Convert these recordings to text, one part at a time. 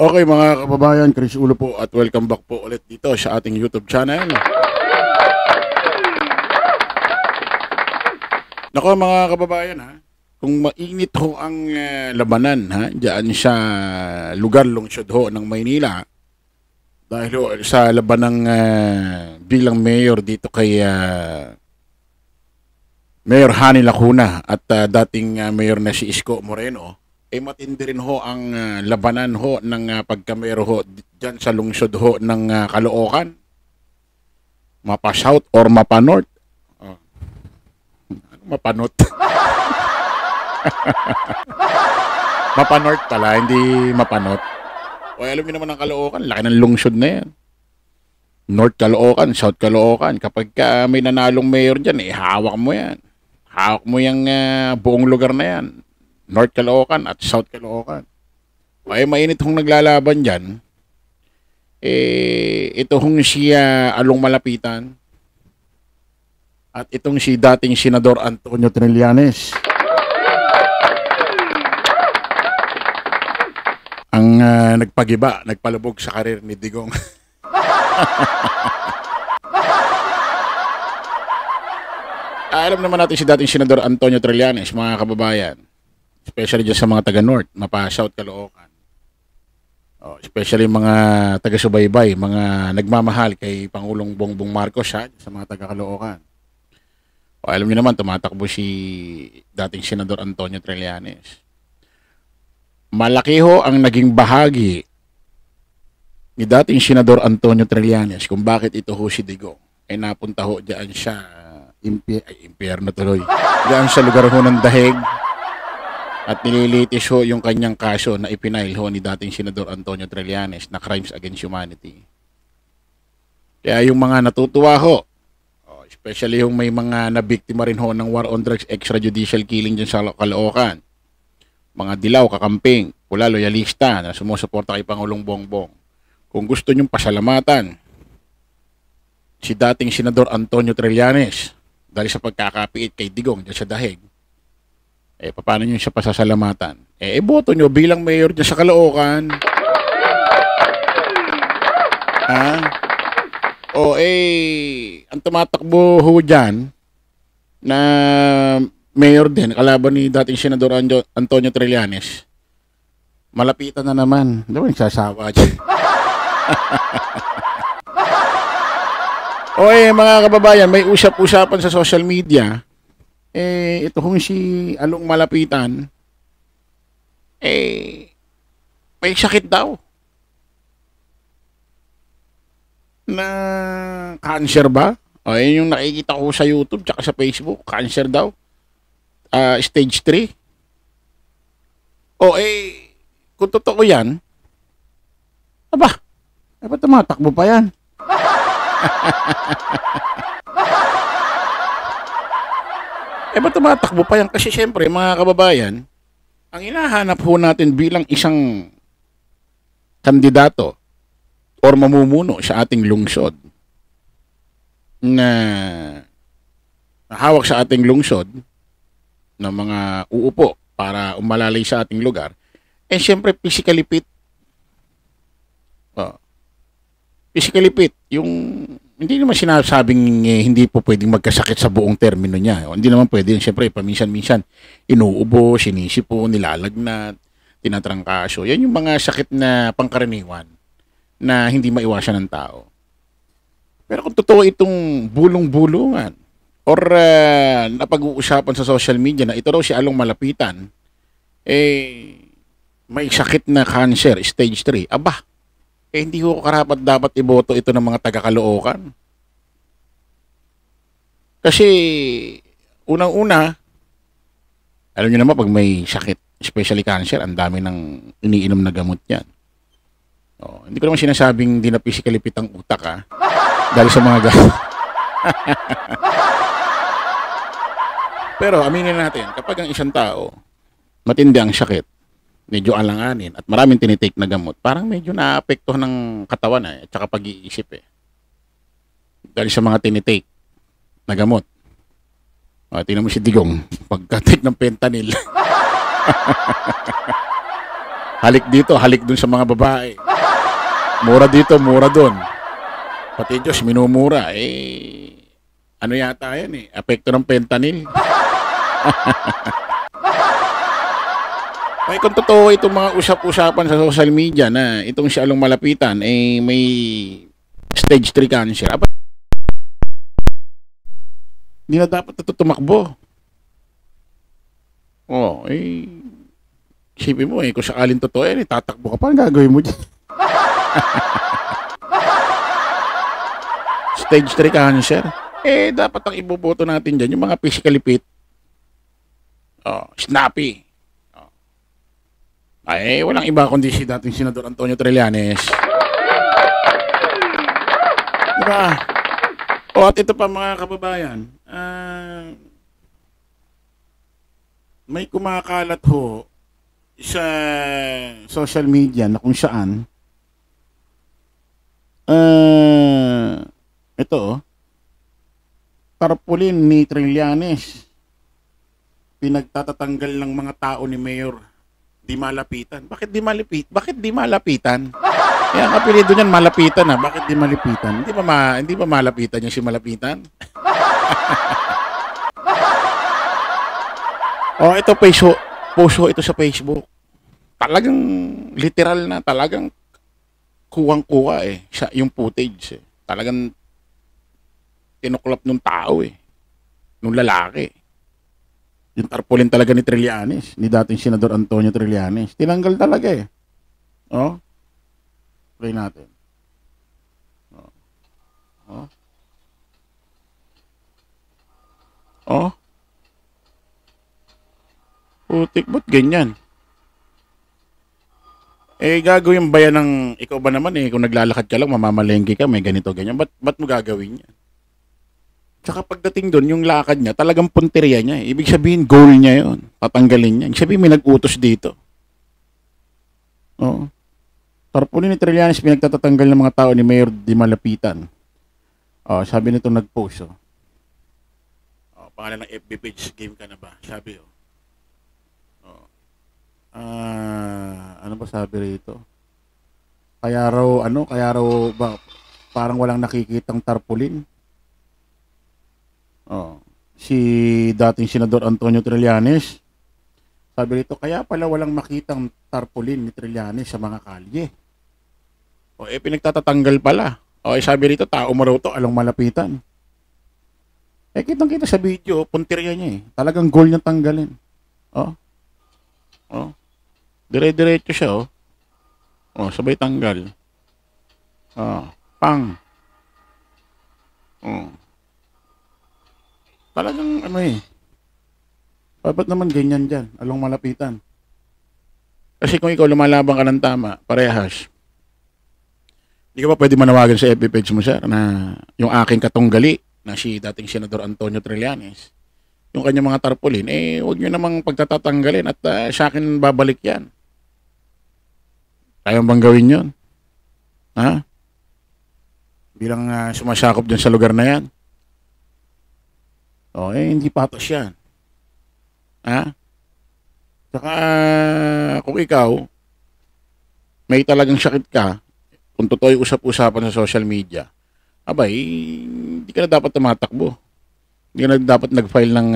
Okay mga kababayan, Chris Ulo po at welcome back po ulit dito sa ating YouTube channel. Nako mga kababayan ha, kung mainit ho ang labanan ha, diyan sa lugar lungsod ho ng Maynila dahil ho sa labanang bilang mayor dito kay Mayor Hani Lacuna at dating mayor na si Isko Moreno. Matindi rin ho ang labanan ho ng pagkamero ho dyan sa lungsod ho ng Caloocan. Mapa South or Mapa North? Oh. Mapa North. Mapa North pala, hindi Mapa North. O alam niyo naman ang Caloocan, laki ng lungsod na yan. North Caloocan, South Caloocan. Kapag may nanalong mayor dyan, hawak mo yan. Hawak mo yung buong lugar na yan. North Caloocan at South Caloocan. Ay mainit hong naglalaban dyan. Ito hong si Along Malapitan at itong si dating Senador Antonio Trillanes. Ang nagpagiba, nagpalubog sa karir ni Digong. Alam naman natin si dating Senador Antonio Trillanes, mga kababayan. Especially dyan sa mga taga-North, Mapa South Caloocan. Especially mga taga-subaybay, mga nagmamahal kay Pangulong Bongbong Marcos ha, sa mga taga-Caloocan. Alam niyo naman, tumatakbo si dating Senador Antonio Trillanes. Malaki ho ang naging bahagi ni dating Senador Antonio Trillanes kung bakit ito ho si Digong ay napunta ho dyan sa impyerno tuloy. Dyan sa lugar ho ng Daheg. At nililitis ho yung kanyang kaso na ipinail ho ni dating Senador Antonio Trillanes na crimes against humanity. Kaya yung mga natutuwa ho, especially yung may mga nabiktima rin ho ng war on drugs extrajudicial killing dyan sa Caloocan, mga dilaw, kakamping, pula, loyalista na sumusuporta kay Pangulong Bongbong. Kung gusto nyong pasalamatan si dating Senador Antonio Trillanes dahil sa pagkakapiit kay Digong dyan sa Daheg, paano nyo siya pasasalamatan? Boto nyo bilang mayor dyan sa Caloocan. Ang tumatakbo ho dyan na mayor din, kalaban ni dating Senador Antonio Trillanes, malapitan na naman. Hindi ba nagsasawa dyan? Mga kababayan, may usap-usapan sa social media. Ito hong si Along Malapitan, may sakit daw. Na cancer ba? Yun yung nakikita ko sa YouTube tsaka sa Facebook. Cancer daw. Stage 3. Kung totoo yan, ba't tumatakbo pa yan? Ba't tumatakbo pa yan? Kasi syempre, mga kababayan, ang hinahanap ho natin bilang isang kandidato or mamumuno sa ating lungsod na hawak sa ating lungsod ng mga uupo para umalalay sa ating lugar, syempre physically fit. Physically fit, yung hindi naman sinasabing hindi po pwedeng magkasakit sa buong termino niya. Hindi naman pwede. Siyempre, paminsan-minsan, inuubo, sinisipo, nilalagnat, tinatrangkaso. Yan yung mga sakit na pangkaraniwan na hindi maiwasan ng tao. Pero kung totoo itong bulong-bulungan or napag-uusapan sa social media na ito raw si Along Malapitan, may sakit na cancer, stage 3, hindi ko karapat dapat iboto ito ng mga taga-Caloocan. Kasi, unang-una, alam niyo naman pag may sakit, especially cancer, ang dami ng iniinom na gamot yan. Hindi ko naman sinasabing di na physically fit ang utak dahil sa mga gamot. Pero aminin natin, kapag ang isang tao, matindi ang sakit, medyo alanganin at maraming tinitake na gamot, parang medyo naapektuhan ng katawan at saka pag-iisip dahil sa mga tinitake na gamot. Tingnan mo si Digong pagka-take ng fentanyl. Halik dito, halik dun sa mga babae. Mura dito, mura dun. Pati Diyos, minumura. Ano yata yan Apekto ng fentanyl. Ay, kung totoo itong mga usap-usapan sa social media na itong si Along Malapitan, may stage 3 cancer. Hindi na dapat ito tumakbo. Isipin mo kung sakaling totoo tatakbo ka pa, ang gagawin mo dyan? Stage 3 cancer. Dapat ang iboboto natin dyan, yung mga physically fit. Snappy. Walang iba kundi si dating Senador Antonio Trillanes. Diba? At ito pa mga kababayan, may kumakalat ho sa social media na kung saan ito tarpaulin ni Trillanes pinagtatatanggal ng mga tao ni Mayor Di Malapitan. Bakit di malapitan? Kaya ang apelido niyan Malapitan Bakit di Malapitan? Hindi ba malapitan niya si Malapitan? Ito post ito sa Facebook. Talagang literal na, talagang kuwang-kuwa yung footage Talagang tinuklap nung tao nung lalaki. Yung tarpaulin talaga ni Trillanes, ni dating Senador Antonio Trillanes. Tinanggal talaga Play natin. Putik, ba't ganyan? Gagawin ba yan ng, ikaw ba naman kung naglalakad ka lang, mamamalengke ka, may ganito, ganyan. Ba't mo gagawin yan? Tsaka pagdating doon, yung lakad niya, talagang punteriya niya Ibig sabihin, goal niya yon, tatanggalin niya. Ibig sabihin, may nag-utos dito. Tarpaulin ni Trillanes, pinagtatatanggal ng mga tao ni Mayor Di Malapitan. Sabi nito nag-post. Pangalan ng FB page, game ka na ba? Sabi ano ba sabi rito? Kaya raw ba, parang walang nakikitang tarpaulin. Si dating Senador Antonio Trillanes, sabi rito, kaya pala walang makitang tarpaulin ni Trillanes sa mga kalye. Pinagtatatanggal pala. Sabi rito, tao mo raw to, Along Malapitan. Kitang-kita sa video, puntirya niya Talagang goal niya tanggalin. Dire-diretso siya sabay tanggal. Pang. Talagang Ba't naman ganyan dyan, Along Malapitan? Kasi kung ikaw lumalabang ka ng tama, parehas. Hindi ka pa pwede manawagan sa FB page mo, sir, na yung aking katunggali, na si dating Senador Antonio Trillanes, yung kanyang mga tarpaulin, huwag nyo namang pagtatatanggalin at sa akin babalik yan. Kaya bang gawin yun? Bilang sumasakop dyan sa lugar na yan. Hindi patos yan. Saka kung ikaw may talagang sakit ka, kung totoo yung usap-usapan sa social media, hindi ka na dapat tumatakbo. Hindi ka na dapat nag-file ng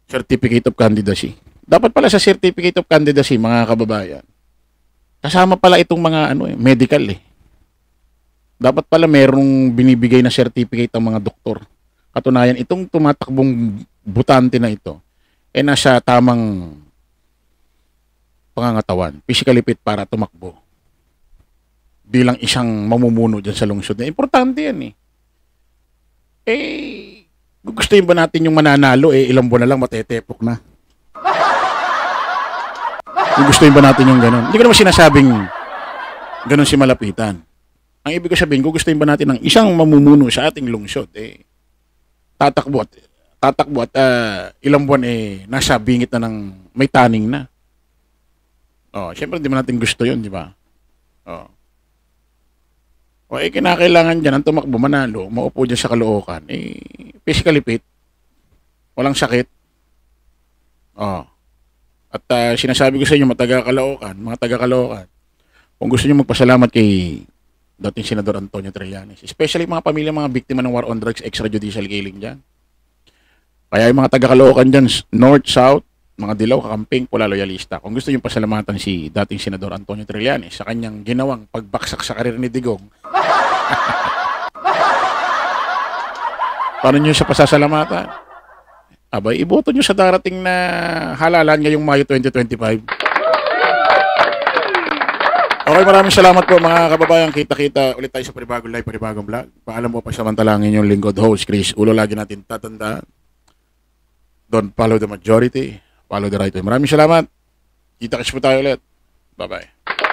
Certificate of Candidacy. Dapat pala sa Certificate of Candidacy, mga kababayan, kasama pala itong mga medical Dapat pala merong binibigay na certificate ang mga doktor. Katunayan, itong tumatakbong butante na ito nasa tamang pangangatawan, physically fit para tumakbo bilang isang mamumuno dyan sa lungsod. Importante yan gugustuhin ba natin yung mananalo ilang buwan na lang matetepok na? Gugustuhin ba natin yung ganun? Hindi ko naman sinasabing ganun si Malapitan. Ang ibig ko sabihin, gugustuhin ba natin ng isang mamumuno sa ating lungsod tatakbo at ilang buwan nasa bingit na ng may taning na. Siyempre hindi man natin gusto yun, di ba? Kinakailangan dyan ang tumakbo, manalo, maupo dyan sa Caloocan, physically fit, walang sakit. At sinasabi ko sa inyo, mga taga-Caloocan, kung gusto niyo magpasalamat kay dating Senador Antonio Trillanes, especially mga pamilya, mga biktima ng war on drugs, extrajudicial killing dyan. Kaya yung mga taga-Caloocan dyan, North, South, mga Dilaw, Kakamping, Pula, Loyalista, kung gusto niyo pasalamatan si dating Senador Antonio Trillanes sa kanyang ginawang pagbaksak sa karir ni Digong, paano niyo siya pasasalamatan? Abay, iboto niyo sa darating na halalan ngayong Mayo 2025. Okay, maraming salamat po mga kababayan. Kita-kita ulit tayo sa panibagong live, panibagong vlog. Paalam po pa samantalangin yung lingkod host, Chris Ulo. Lagi natin tatandaan. Don't follow the majority, follow the right way. Maraming salamat. Kita-kits po tayo ulit. Bye-bye.